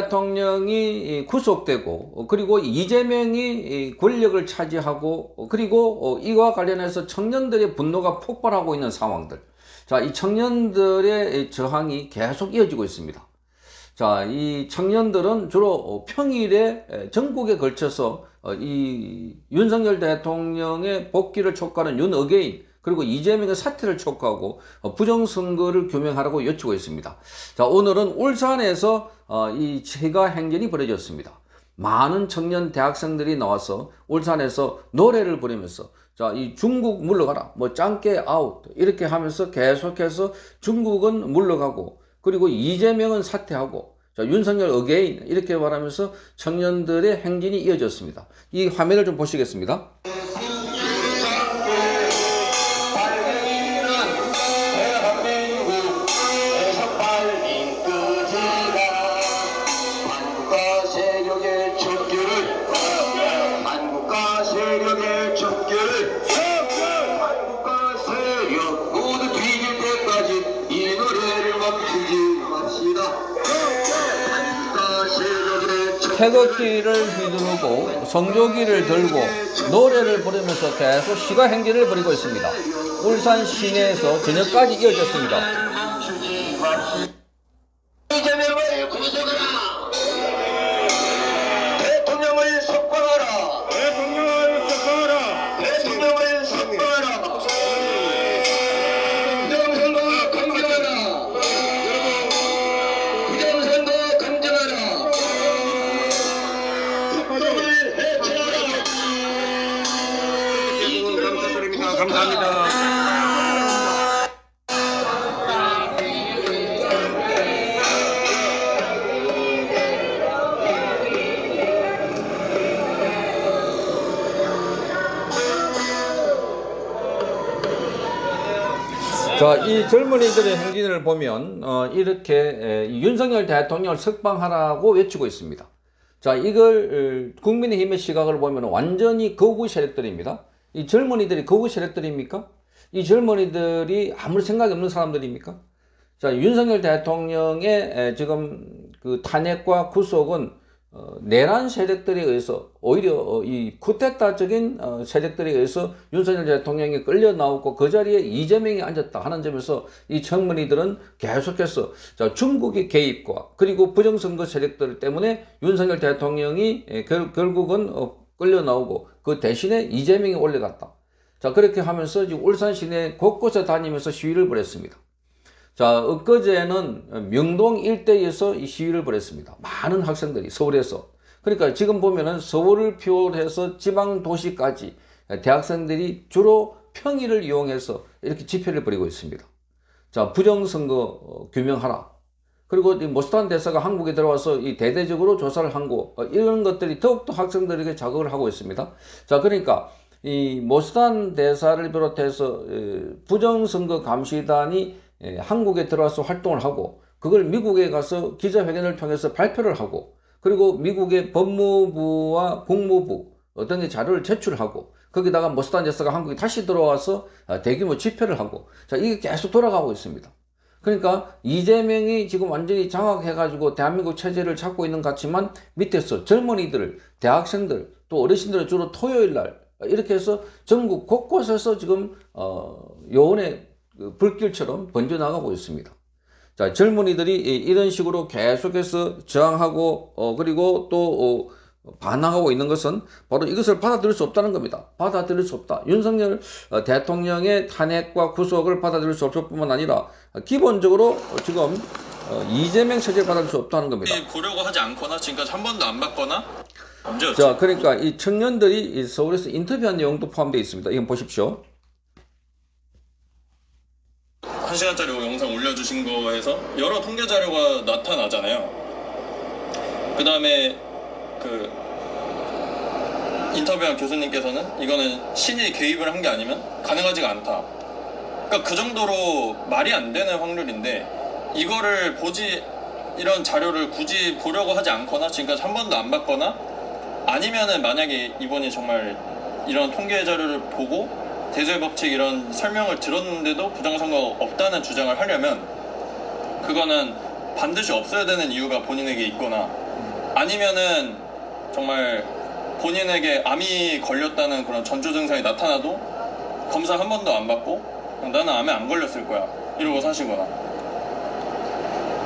대통령이 구속되고 그리고 이재명이 권력을 차지하고 그리고 이와 관련해서 청년들의 분노가 폭발하고 있는 상황들. 자, 이 청년들의 저항이 계속 이어지고 있습니다. 자, 이 청년들은 주로 평일에 전국에 걸쳐서 이 윤석열 대통령의 복귀를 촉구하는 윤 어게인 그리고 이재명의 사퇴를 촉구하고 부정선거를 규명하라고 요청하고 있습니다. 자, 오늘은 울산에서 이 제가 행진이 벌어졌습니다. 많은 청년 대학생들이 나와서 울산에서 노래를 부르면서 자, 이 중국 물러가라, 뭐 짱깨 아웃 이렇게 하면서 계속해서 중국은 물러가고 그리고 이재명은 사퇴하고 자, 윤석열 어게인 이렇게 말하면서 청년들의 행진이 이어졌습니다. 이 화면을 좀 보시겠습니다. 태극기를 휘두르고 성조기를 들고 노래를 부르면서 계속 시가 행진을 벌이고 있습니다. 울산 시내에서 저녁까지 이어졌습니다. 이재명을 구속하라! 대통령을 석방하라! 대통령을 석방하라! 대통령을 석방하라! 부정선거 강정하라! 부정선거 강정하라! 특검을 해체하라! 감사드립니다. 감사합니다. 자, 이 젊은이들의 행진을 보면 이렇게 윤석열 대통령을 석방하라고 외치고 있습니다. 자, 이걸 국민의힘의 시각을 보면 완전히 거구 세력들입니다. 이 젊은이들이 거구 세력들입니까? 이 젊은이들이 아무 생각이 없는 사람들입니까? 자, 윤석열 대통령의 지금 그 탄핵과 구속은 내란 세력들에 의해서 오히려 이 쿠데타적인 세력들에 의해서 윤석열 대통령이 끌려 나오고 그 자리에 이재명이 앉았다 하는 점에서 이 청문이들은 계속해서 자, 중국의 개입과 그리고 부정선거 세력들 때문에 윤석열 대통령이 결국은 끌려 나오고 그 대신에 이재명이 올라갔다. 자, 그렇게 하면서 지금 울산 시내 곳곳에 다니면서 시위를 벌였습니다. 자, 엊그제는 명동 일대에서 이 시위를 벌였습니다. 많은 학생들이 서울에서. 그러니까 지금 보면은 서울을 비롯해서 지방 도시까지 대학생들이 주로 평일을 이용해서 이렇게 집회를 벌이고 있습니다. 자, 부정선거 규명하라. 그리고 이 모스탄 대사가 한국에 들어와서 이 대대적으로 조사를 한 거, 이런 것들이 더욱더 학생들에게 자극을 하고 있습니다. 자, 그러니까 이 모스탄 대사를 비롯해서 부정선거 감시단이 한국에 들어와서 활동을 하고 그걸 미국에 가서 기자회견을 통해서 발표를 하고 그리고 미국의 법무부와 국무부 어떤 게 자료를 제출하고 거기다가 모스탄 대사가 한국에 다시 들어와서 대규모 집회를 하고 자, 이게 계속 돌아가고 있습니다. 그러니까 이재명이 지금 완전히 장악해가지고 대한민국 체제를 잡고 있는 것 같지만 밑에서 젊은이들, 대학생들 또 어르신들은 주로 토요일 날 이렇게 해서 전국 곳곳에서 지금 요원의 불길처럼 번져나가고 있습니다. 자, 젊은이들이 이런 식으로 계속해서 저항하고 그리고 또 반항하고 있는 것은 바로 이것을 받아들일 수 없다는 겁니다. 받아들일 수 없다. 윤석열 대통령의 탄핵과 구속을 받아들일 수 없을 뿐만 아니라 기본적으로 지금 이재명 체제를 받아들일 수 없다는 겁니다. 보려고 하지 않거나 지금까지 한 번도 안 받거나 언제였죠? 자, 그러니까 이 청년들이 서울에서 인터뷰한 내용도 포함되어 있습니다. 이건 보십시오. 1시간짜리 영상 올려주신 거에서 여러 통계 자료가 나타나잖아요. 그 다음에 그 인터뷰한 교수님께서는 이거는 신이 개입을 한 게 아니면 가능하지가 않다. 그러니까 그 정도로 말이 안 되는 확률인데 이거를 이런 자료를 굳이 보려고 하지 않거나 지금까지 한 번도 안 봤거나 아니면은 만약에 이번에 정말 이런 통계 자료를 보고 대조법칙 이런 설명을 들었는데도 부정선거가 없다는 주장을 하려면 그거는 반드시 없어야 되는 이유가 본인에게 있거나 아니면은 정말 본인에게 암이 걸렸다는 그런 전조 증상이 나타나도 검사 한 번도 안 받고 나는 암에 안 걸렸을 거야 이러고 사시거나.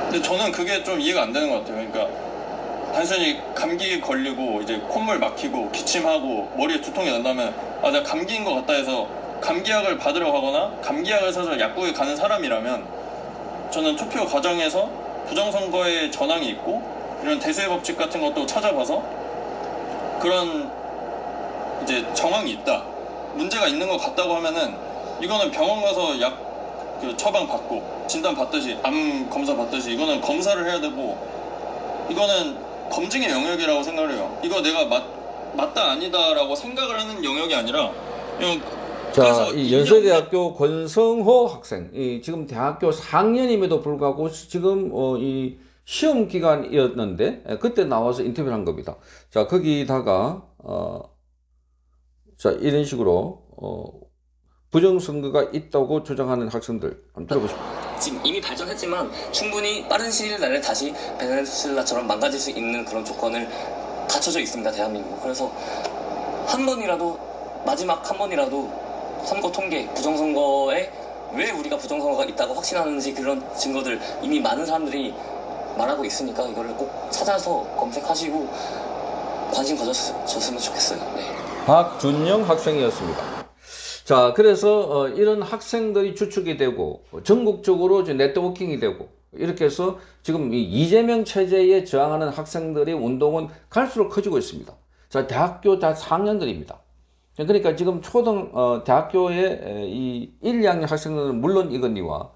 근데 저는 그게 좀 이해가 안 되는 것 같아요. 그러니까 단순히 감기 걸리고 이제 콧물 막히고 기침하고 머리에 두통이 난다면 아 내가 감기인 것 같다 해서 감기약을 받으러 가거나 감기약을 사서 약국에 가는 사람이라면 저는 투표 과정에서 부정선거에 전황이 있고 이런 대세 법칙 같은 것도 찾아봐서 그런 이제 정황이 있다, 문제가 있는 것 같다고 하면은 이거는 병원 가서 약 그 처방 받고 진단 받듯이 암 검사 받듯이 이거는 검사를 해야 되고 이거는 검증의 영역이라고 생각을 해요. 이거 내가 맞다 아니다라고 생각을 하는 영역이 아니라 이건 자, 그래서 이 연세대학교 권성호 학생, 지금 대학교 4학년임에도 불구하고 지금 이 시험 기간이었는데 그때 나와서 인터뷰를 한 겁니다. 자, 거기다가 자, 이런 식으로 부정선거가 있다고 주장하는 학생들 한번 들어보시죠. 지금 이미 발전했지만 충분히 빠른 시일 내에 다시 베네수엘라처럼 망가질 수 있는 그런 조건을 갖춰져 있습니다, 대한민국. 그래서 한 번이라도, 마지막 한 번이라도 선거 통계, 부정선거에 왜 우리가 부정선거가 있다고 확신하는지 그런 증거들 이미 많은 사람들이 말하고 있으니까 이거를 꼭 찾아서 검색하시고 관심 가져줬으면 좋겠어요. 네. 박준영 학생이었습니다. 자, 그래서 이런 학생들이 주축이 되고 전국적으로 이제 네트워킹이 되고 이렇게 해서 지금 이 이재명 체제에 저항하는 학생들의 운동은 갈수록 커지고 있습니다. 자, 대학교 다 4학년들입니다. 그러니까 지금 대학교의 이 1, 2학년 학생들은 물론이거니와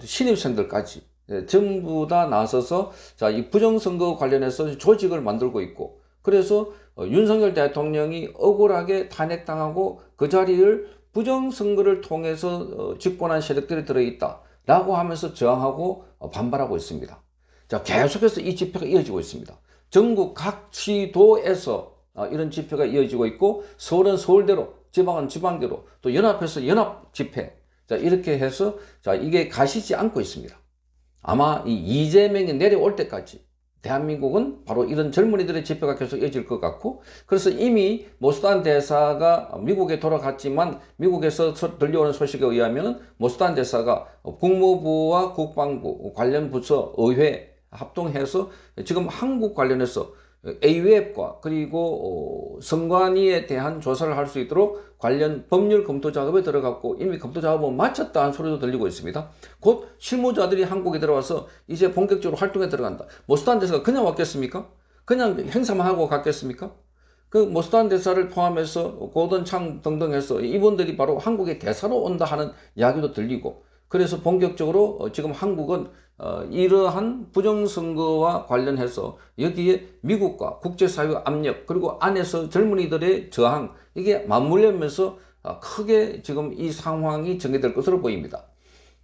신입생들까지 전부 다 나서서 자, 이 부정선거 관련해서 조직을 만들고 있고 그래서 윤석열 대통령이 억울하게 탄핵당하고 그 자리를 부정선거를 통해서 집권한 세력들이 들어있다 라고 하면서 저항하고 반발하고 있습니다. 자, 계속해서 이 집회가 이어지고 있습니다. 전국 각 시도에서 이런 집회가 이어지고 있고 서울은 서울대로, 지방은 지방대로, 또 연합해서 연합 집회, 자, 이렇게 해서 자, 이게 가시지 않고 있습니다. 아마 이 이재명이 내려올 때까지 대한민국은 바로 이런 젊은이들의 집회가 계속 이어질 것 같고 그래서 이미 모스탄 대사가 미국에 돌아갔지만 미국에서 들려오는 소식에 의하면 모스탄 대사가 국무부와 국방부 관련 부처 의회 합동해서 지금 한국 관련해서 AUF과 그리고 선관위에 대한 조사를 할 수 있도록 관련 법률 검토 작업에 들어갔고 이미 검토 작업은 마쳤다는 소리도 들리고 있습니다. 곧 실무자들이 한국에 들어와서 이제 본격적으로 활동에 들어간다. 모스탄 대사가 그냥 왔겠습니까? 그냥 행사만 하고 갔겠습니까? 그 모스탄 대사를 포함해서 고던 창 등등 해서 이분들이 바로 한국의 대사로 온다 하는 이야기도 들리고 그래서 본격적으로 지금 한국은 이러한 부정선거와 관련해서 여기에 미국과 국제사회 압력 그리고 안에서 젊은이들의 저항 이게 맞물리면서 크게 지금 이 상황이 전개될 것으로 보입니다.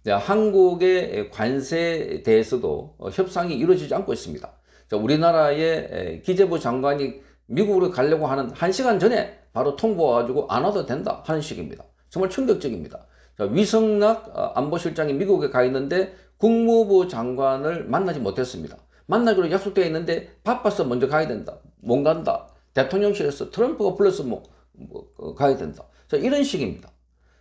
한국의 관세에 대해서도 협상이 이루어지지 않고 있습니다. 우리나라의 기재부 장관이 미국으로 가려고 하는 1시간 전에 바로 통보 와가지고 안 와도 된다 하는 식입니다. 정말 충격적입니다. 위성락 안보실장이 미국에 가 있는데 국무부 장관을 만나지 못했습니다. 만나기로 약속되어 있는데 바빠서 먼저 가야 된다. 못 간다. 대통령실에서 트럼프가 불러서 가야 된다. 자, 이런 식입니다.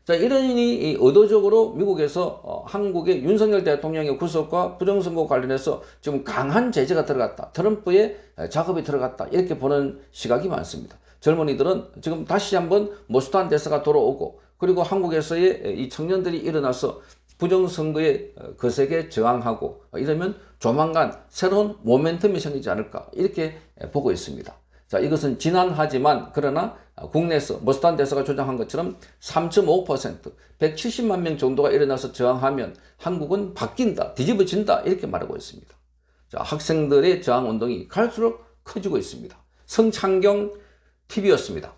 자, 이러니 의도적으로 미국에서 한국의 윤석열 대통령의 구속과 부정선거 관련해서 지금 강한 제재가 들어갔다. 트럼프의 작업이 들어갔다. 이렇게 보는 시각이 많습니다. 젊은이들은 지금 다시 한번 모스탄 대사가 돌아오고 그리고 한국에서의 이 청년들이 일어나서 부정선거에 거세게 저항하고 이러면 조만간 새로운 모멘텀이 생기지 않을까 이렇게 보고 있습니다. 자, 이것은 지난하지만 그러나 국내에서 모스탄 대사가 주장한 것처럼 3.5% 170만 명 정도가 일어나서 저항하면 한국은 바뀐다, 뒤집어진다 이렇게 말하고 있습니다. 자, 학생들의 저항운동이 갈수록 커지고 있습니다. 성창경 TV였습니다.